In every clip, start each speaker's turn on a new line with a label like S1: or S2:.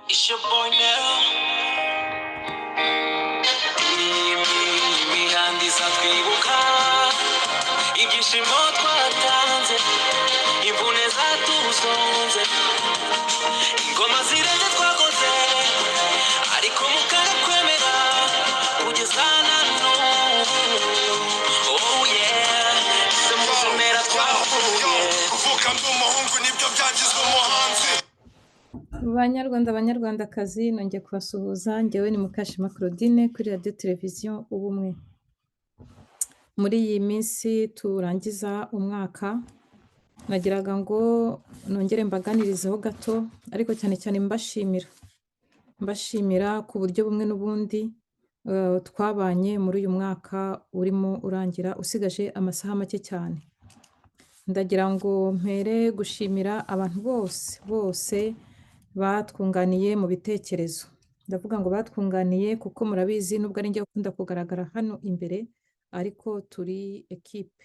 S1: It's your boy now. Imihanda iza twibuka ibyishimo twatanze, imvune zatuzonze, ingoma zirenze twakoze, ariko mukare kwemera kugeza na n'ubu. Oh yeah, se muzemera twahuye. Kuvuka ndi umuhungu nibyo byagizwe umuhanzi.
S2: Banyarwandakazi nongeye kubasuhuza. Njyewe ni Mukashema Claudine kuri Radio Televiziyo Ubumwe. Muri iyi minsi turangiza umwaka, nagiraga ngo nongere mbaganirizeho gato, ariko cyane cyane mbashimira ku buryo bumwe n'ubundi twabanye muri uyu mwaka urimo urangira usigaje amasaha make cyane. Ndagira ngo mpere gushimira abantu bose batwunganiye mu bitekerezo. Ndavuga ngo batwunganiye kuko murabizi nubwo ari njye ukunda kugaragara hano imbere, ariko turi ekipe.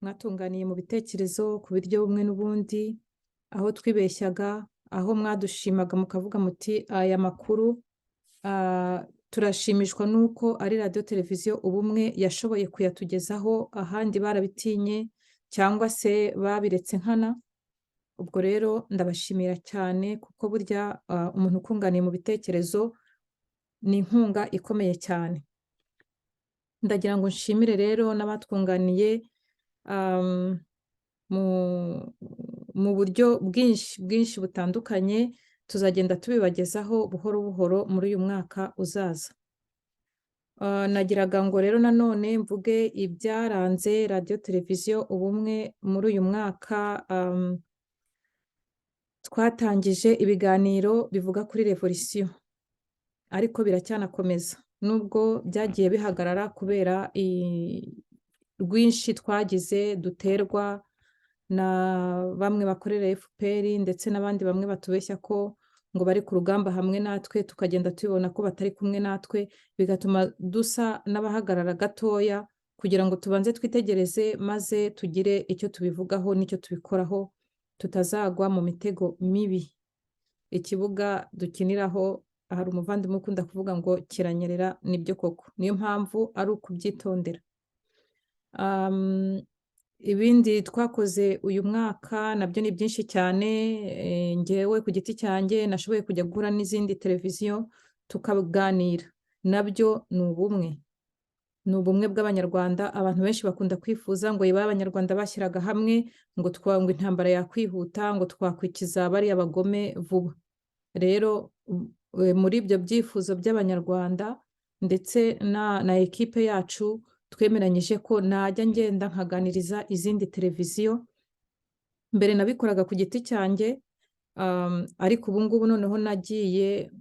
S2: Mwatunganiye mu bitekerezo ku buryo bumwe n'ubundi, aho twibeshyaga, aho mwadushimaga mukavuga muti aya makuru turashimishwa nuko ari Radio Televiziyo Ubumwe yashoboye kuyatugezaho, ahandi barabitinye cyangwa se babiretse nkana. Ubwo rero ndabashimira cyane kuko burya umuntu ukunganiye mu bitekerezo ni inkunga ikomeye cyane. Ndagira ngo nshimire rero n'abatwunganiye mu buryo bwinshi butandukanye. Tuzagenda tubibagezaho buhoro buhoro muri uyu mwaka uzaza. Nagiraga ngo rero nanone mvuge ibyaranze Radio Televiziyo Ubumwe muri uyu mwaka. Twatangije ibiganiro bivuga kuri revolisiyo, ariko biracyanakomeza nubwo byagiye bihagarara kubera rwinshi twagize duterwa na bamwe bakorera FPR ndetse n'abandi bamwe batubeshya ko ngo bari ku rugamba hamwe natwe, tukagenda tubibona ko batari kumwe natwe, bigatuma dusa n'abahagarara gatoya kugira ngo tubanze twitegereze maze tugire icyo tubivugaho n'icyo tubikoraho, tutazagwa mu mitego mibi. Ikibuga dukiniraho, hari umuvandimwe ukunda kuvuga ngo kiranyerera, nibyo koko, niyo mpamvu ari ukubyitondera. Ibindi twakoze uyu mwaka nabyo ni byinshi cyane. Njyewe ku giti cyanjye nashoboye kujya guhura n'izindi televiziyo tukaganira, nabyo ni ubumwe. Ni ubumwe bw'Abanyarwanda. Abantu benshi bakunda kwifuza ngo iba Abanyarwanda bashyiraga hamwe ngo intambara yakwihuta, ngo twakwikiza bariya bagome vuba. Rero muri ibyo byifuzo by'Abanyarwanda ndetse na ekipe yacu, twemeranyije ko najya ngenda nkaganiriza izindi televiziyo. Mbere nabikoraga ku giti cyanjye, ariko ubu ngubu noneho nagiye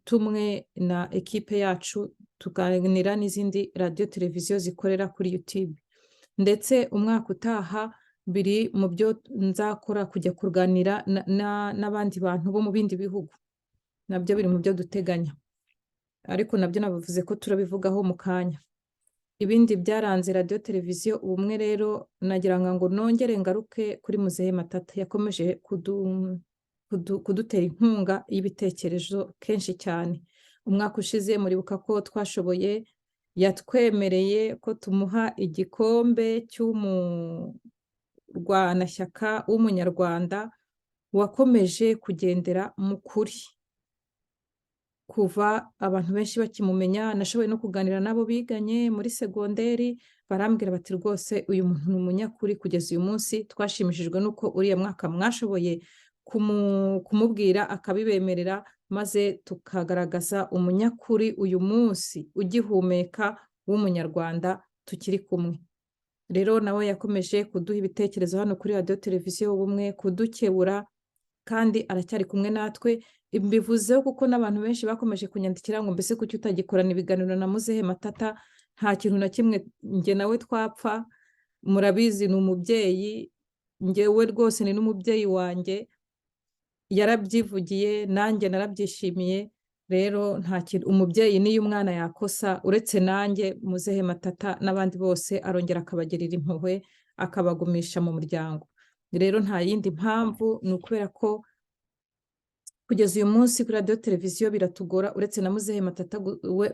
S2: tumwe na ekipe yacu tuganira n'izindi radio televiziyo zikorera kuri YouTube. Ndetse umwaka utaha biri mu byo nzakora kujya kuganira n'abandi bantu bo mu bindi bihugu. Nabyo biri mu byo duteganya, ariko nabyo nabavuze ko turabivugaho mu kanya. Ibindi byaranze Radio Televiziyo Ubumwe rero, nagira ngo nongere ngaruke kuri Muzehe Matata. Yakomeje kudutera inkunga y'ibitekerezo kenshi cyane. Umwaka ushize muribuka ko twashoboye, yatwemereye ko tumuha igikombe cy'umurwanashyaka w'umunyarwanda wakomeje kugendera mu kuri. Kuva abantu benshi bakimumenya, nashoboye no kuganira nabo biganye muri segonderi, barambwira bati rwose uyu muntu ni umunyakuri. Kugeza uyu munsi twashimishijwe nuko uriya mwaka mwashoboye kumubwira akabibemerera, maze tukagaragaza umunyakuri uyu munsi ugihumeka w'umunyarwanda tukiri kumwe. Rero nawe yakomeje kuduha ibitekerezo hano kuri Radio Televiziyo Ubumwe, kudukebura, kandi aracyari kumwe natwe. Mbivuzeho kuko n'abantu benshi bakomeje kunyandikira ngo mbese kuki utagikorana ibiganiro na Muzehe Matata. Nta kintu na kimwe njye nawe twapfa, murabizi ni umubyeyi, njyewe rwose ni n'umubyeyi wanjye, yarabyivugiye nanjye narabyishimiye. Rero nta kintu, umubyeyi niyo umwana yakosa, uretse nanjye Muzehe Matata n'abandi bose arongera akabagirira impuhwe, akabagumisha mu muryango. Rero nta yindi mpamvu, ni ukubera ko kugeza uyu munsi kuri radiyo televiziyo biratugora, uretse na muzehe Matata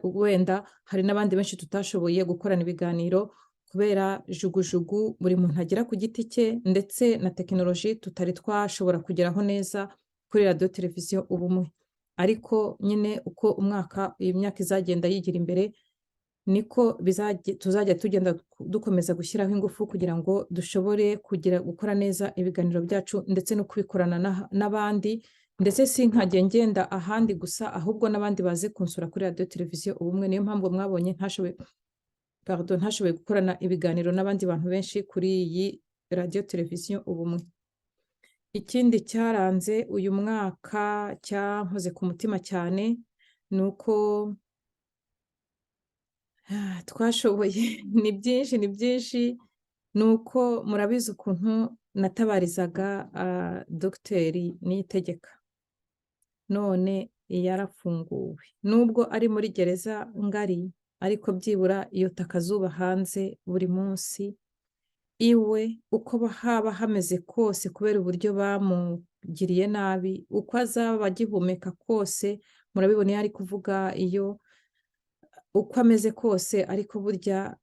S2: wenda hari n'abandi benshi tutashoboye gukorana ibiganiro kubera jugujugu buri muntu agera ku giti cye, ndetse na tekinoloji tutari twashobora kugeraho neza kuri radiyo televiziyo ubumwe. Ariko nyine uko iyi myaka izagenda yigira imbere, niko tuzajya tugenda dukomeza gushyiraho ingufu kugira ngo dushobore gukora neza ibiganiro byacu, ndetse no kubikorana n'abandi, ndetse sinkajye ngenda ahandi gusa, ahubwo n'abandi baze kunsura kuri radiyo televiziyo ubumwe. Niyo mpamvu mwabonye ntashoboye gukorana ibiganiro n'abandi bantu benshi kuri iyi radiyo televiziyo ubumwe. Ikindi cyaranze uyu mwaka cyankoze ku mutima cyane ni uko twashoboye ni byinshi ni uko murabizi ukuntu natabarizaga Dogiteri Niyitegeka, none yarafunguwe nubwo ari muri gereza ngari, ariko byibura iyo takazuba hanze buri munsi iwe, uko haba hameze kose kubera uburyo bamugiriye nabi, uko azaba agihumeka kose murabibona iyo ari kuvuga, iyo uko ameze kose, ariko burya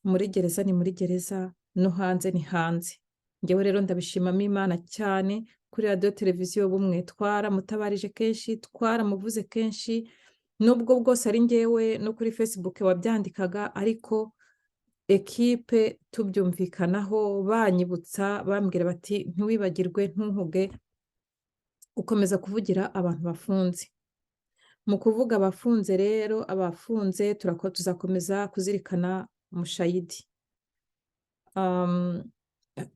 S2: muri gereza ni muri gereza, no hanze ni hanze. Njyewe rero ndabishimamo Imana cyane, kuri radiyo televiziyo bumwe twaramutabarije kenshi, twaramuvuze kenshi, nubwo bwose ari njyewe no kuri Facebook wabyandikaga, ariko ekipe tubyumvikanaho, banyibutsa bambwira bati ntiwibagirwe, ntuhuge ukomeza kuvugira abantu bafunze. Mu kuvuga abafunze rero, abafunze tuzakomeza kuzirikana Mushayidi,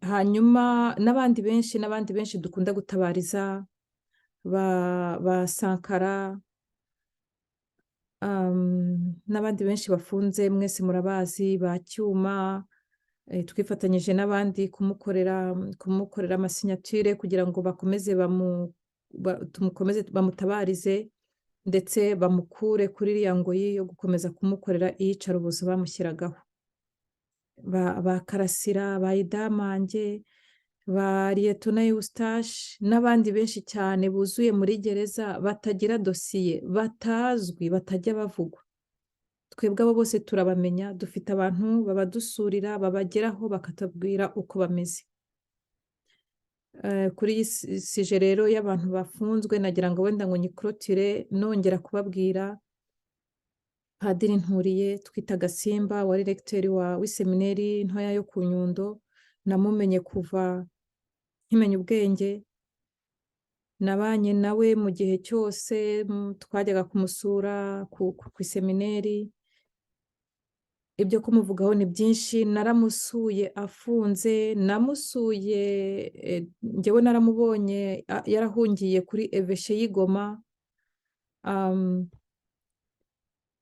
S2: hanyuma n'abandi benshi dukunda gutabariza, ba Sankara, n'abandi benshi bafunze mwese murabazi, ba Cyuma, twifatanyije n'abandi kumukorera amasinyatire kugira ngo bakomeze bamutabarize, ndetse bamukure kuri iriya ngoyi yo gukomeza kumukorera iyicarubozo bamushyiragaho. Ba Karasira, ba Idamange, ba Liyetona Eustache n'abandi benshi cyane buzuye muri gereza, batagira dosiye, batazwi, batajya bavugwa. Twebwe abo bose turabamenya, dufite abantu babadusurira, babageraho bakatubwira uko bameze. Kuri iyi sije rero y'abantu bafunzwe, nagira ngo wenda ngo nyikorotire nongera kubabwira Padiri Nturiye twitaga Simba, wari regiteri w'iseminari ntoya yo ku Nyundo. Namumenye kuva nkimenya ubwenge, nabanye nawe mu gihe cyose twajyaga kumusura ku iseminari. Ibyo kumuvugaho ni byinshi, naramusuye afunze, namusuye njyewe naramubonye yarahungiye kuri eveshe y'Igoma,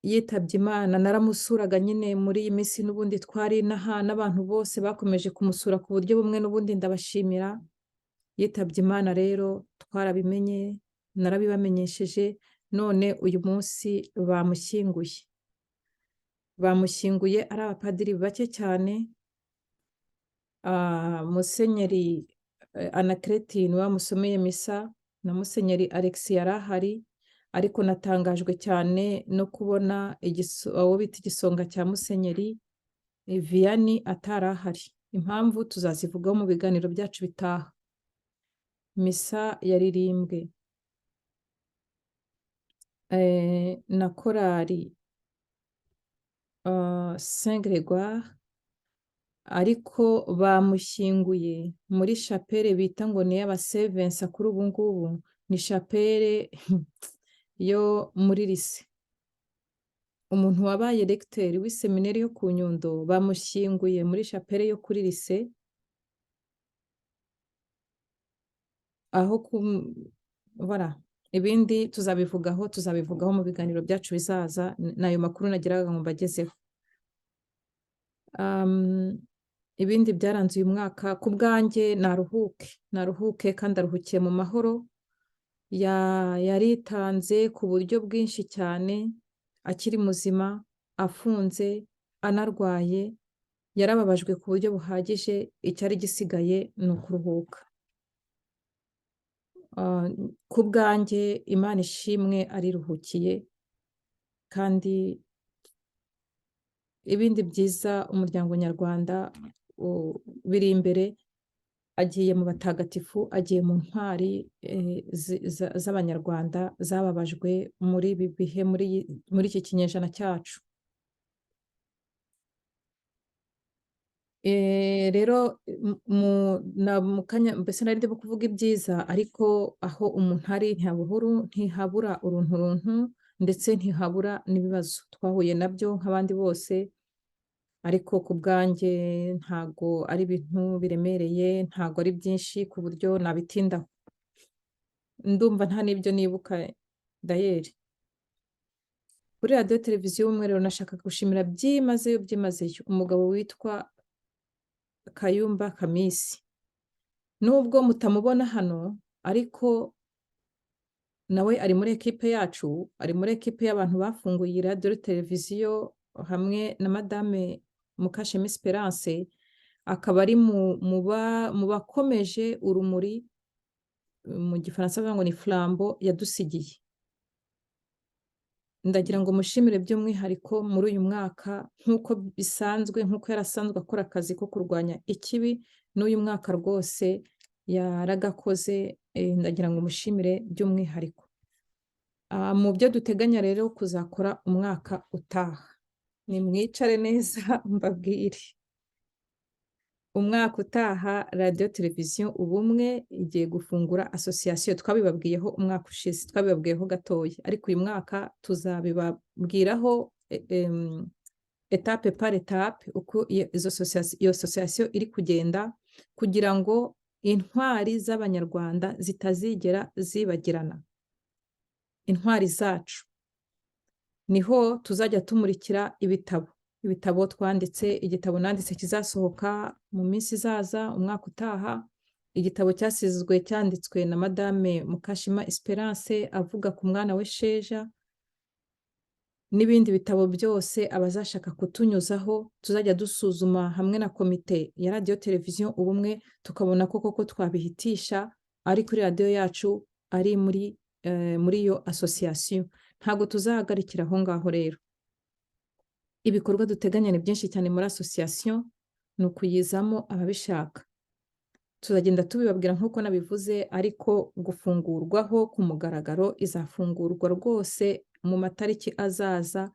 S2: yitabye Imana. Naramusuraga nyine muri iyi minsi, n'ubundi twari n'abantu bose bakomeje kumusura ku buryo bumwe, n'ubundi ndabashimira. Yitabye Imana rero twarabimenye, narabibamenyesheje, none uyu munsi bamushyinguye ari abapadiri bake cyane. Musenyeri Anacletine wamusomeye misa na Musenyeri Alex yari ahari, ariko natangajwe cyane no kubona abo bita igisonga cya Musenyeri Vianney atari ahari. Impamvu tuzazivugaho mu biganiro byacu bitaha. Misa yaririmbwe na korali Saint Grégoire, ariko bamushyinguye muri chapelle bita ngo ni y'aba Saint Vincent. Kuri ubu ngubu ni chapelle yo muri lise. Umuntu wabaye regiteri w'iseminari yo ku Nyundo bamushyinguye muri chapelle yo kuri lise, aho voilà. Ibindi tuzabivugaho mu biganiro byacu bizaza, n'ayo makuru nagiraga ngo mbagezeho. Ibindi byaranze uyu mwaka ku bwanjye, naruhuke kandi aruhukiye mu mahoro. Yaritanze ku buryo bwinshi cyane, akiri muzima, afunze, anarwaye, yarababajwe ku buryo buhagije. Icyari gisigaye ni ukuruhuka. ku bwanjye Imana ishimwe ariruhukiye, kandi ibindi byiza umuryango nyarwanda biri imbere, agiye mu batagatifu, agiye mu ntwari z'abanyarwanda zababajwe muri ibi bihe, muri iki kinyejana cyacu. Rero mu kanya mbese nari ndimo kuvuga ibyiza, ariko aho umuntu ari ntihabura urunturuntu, ndetse ntihabura n'ibibazo twahuye nabyo nk'abandi bose, ariko ku bwanjye ntago ari ibintu biremereye, ntago ari byinshi ku buryo nabitindaho. Ndumva nta n'ibyo nibuka dayeri. Kuri radiyo televiziyo ubumwe rero nashaka gushimira byimazeyo umugabo witwa Kayumba Kamisi. Nubwo mutamubona hano, ariko nawe ari muri ekipe yacu, ari muri ekipe y'abantu bafunguye radiyo televiziyo hamwe na Madame Mukashema Esperance, akaba ari mu bakomeje urumuri, mu gifaransa bavuga ngo ni flambo yadusigiye. Ndagira ngo mushimire by'umwihariko muri uyu mwaka, nk'uko bisanzwe, nk'uko yarasanzwe akora akazi ko kurwanya ikibi, n'uyu mwaka rwose yaragakoze. Ndagira ngo mushimire by'umwihariko. Mu byo duteganya rero kuzakora umwaka utaha, nimwicare neza mbabwire. Umwaka utaha radiyo televiziyo ubumwe igiye gufungura association. Twabibabwiyeho umwaka ushize, twabibabwiyeho gatoya, ariko uyu mwaka tuzabibabwiraho etape par etape uko iyo association iri kugenda, kugira ngo intwari z'abanyarwanda zitazigera zibagirana. Intwari zacu niho tuzajya tumurikira ibitabo twanditse. Igitabo nanditse kizasohoka mu minsi izaza, umwaka utaha. Igitabo cyanditswe na Madame Mukashema Esperance avuga ku mwana we Sheja, n'ibindi bitabo byose abazashaka kutunyuzaho tuzajya dusuzuma hamwe na komite ya radiyo televiziyo ubumwe, tukabona ko koko twabihitisha ari kuri radiyo yacu, ari muri iyo association. Ntabwo tuzahagarikira aho ngaho rero. Ibikorwa duteganya ni byinshi cyane muri association, ni ukuyizamo ababishaka. Tuzagenda tubibabwira nk'uko nabivuze, ariko gufungurwaho ku mugaragaro izafungurwa rwose mu matariki azaza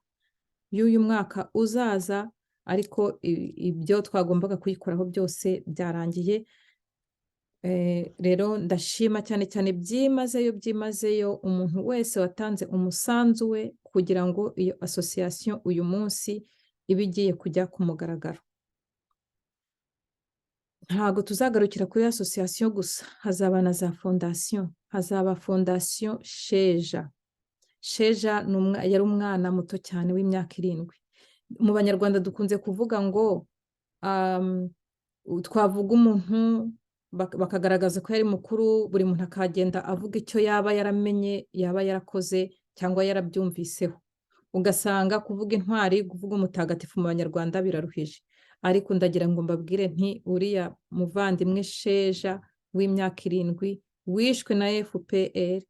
S2: y'uyu mwaka uzaza, ariko ibyo twagombaga kuyikoraho byose byarangiye. Rero ndashima cyane cyane byimazeyo umuntu wese watanze umusanzu we kugira ngo iyo association uyu munsi ibe igiye kujya ku mugaragaro. Ntabwo tuzagarukira kuri association gusa, hazaba na za fondation. Hazaba fondation Sheja. Sheja yari umwana muto cyane w'imyaka 7. Mu Banyarwanda dukunze kuvuga ngo twavuga umuntu bakagaragaza ko yari mukuru, buri muntu akagenda avuga icyo yaba yaramenye, yaba yarakoze cyangwa yarabyumviseho. Ugasanga kuvuga intwari, kuvuga umutagatifu mu Banyarwanda biraruhije. Ariko ndagira ngo mbabwire nti uriya muvandimwe Sheja w'imyaka 7 wishwe na FPR,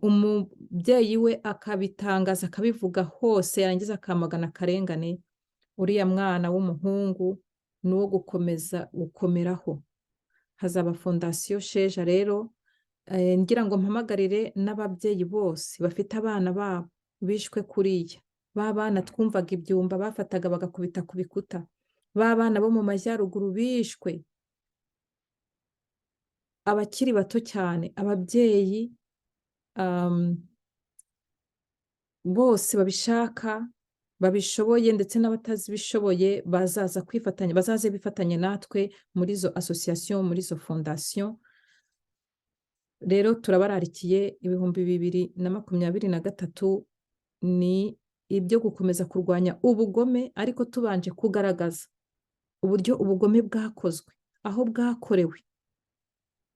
S2: umubyeyi we akabitangaza akabivuga hose, yarangiza akamagana akarengane. Uriya mwana w'umuhungu ni uwo gukomeraho. Hazaba fondation Sheja rero. Ngira ngo mpamagarire n'ababyeyi bose bafite abana babo bishwe kuriya, ba bana twumvaga ibyumba bafataga bagakubita ku bikuta, ba bana bo mu majyaruguru bishwe, abakiri bato cyane, ababyeyi bose babishaka, babishoboye ndetse n'abatazibishoboye bazaze bifatanye natwe muri izo association, muri izo fondation. Rero turabararikiye 2023 ni ibyo gukomeza kurwanya ubugome, ariko tubanje kugaragaza uburyo ubugome bwakozwe, aho bwakorewe,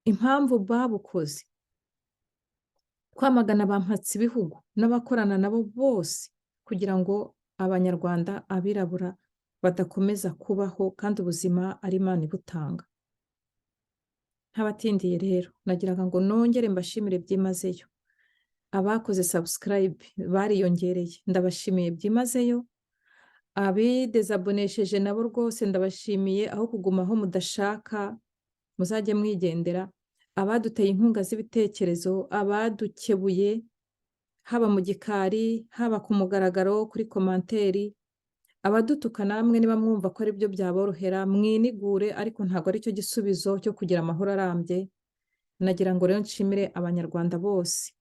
S2: impamvu babukoze, kwamagana bampatse ibihugu n'abakorana nabo bose, kugira ngo Abanyarwanda, abirabura badakomeza kubaho kandi ubuzima ari Imana ibutanga. ntabatindiye rero nagiraga ngo nongere mbashimire byimazeyo abakoze subscribe bariyongereye ndabashimiye byimazeyo abidezabonesheje nabo rwose ndabashimiye aho kuguma aho mudashaka muzajye mwigendera abaduteye inkunga z'ibitekerezo abadukebuye haba mu gikari haba ku mugaragaro kuri komanteri abadutuka namwe niba mwumva ko ari byo byaborohera mwinigure ariko ntabwo ari cyo gisubizo cyo kugira amahoro arambye nagira ngo rero nshimire abanyarwanda bose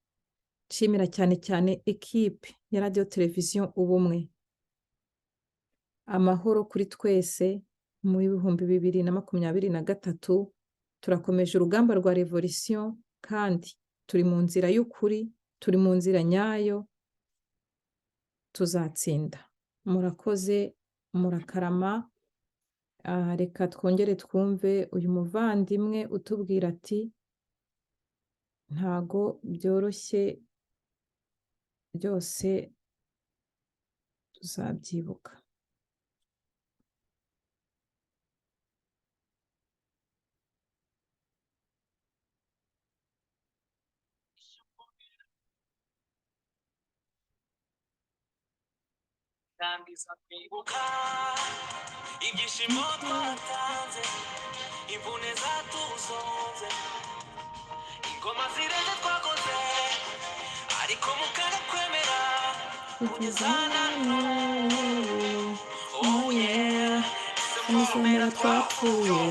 S2: nshimira cyane cyane ekipe ya radiyo televiziyo ubumwe amahoro kuri twese mu 2023 turakomeje urugamba rwa revolisiyo kandi turi mu nzira y'ukuri turi mu nzira nyayo tuzatsinda murakoze murakarama reka twongere twumve uyu muvandimwe utubwira ati ntago byoroshye byose tuzabyibuka
S1: Ndangiza kwibuka ibyishimo twatanze imvune zatuzonze ingoma zirenze twakoze ariko mukanga kwemera kugeza na none oh yeah se muremera twapfuye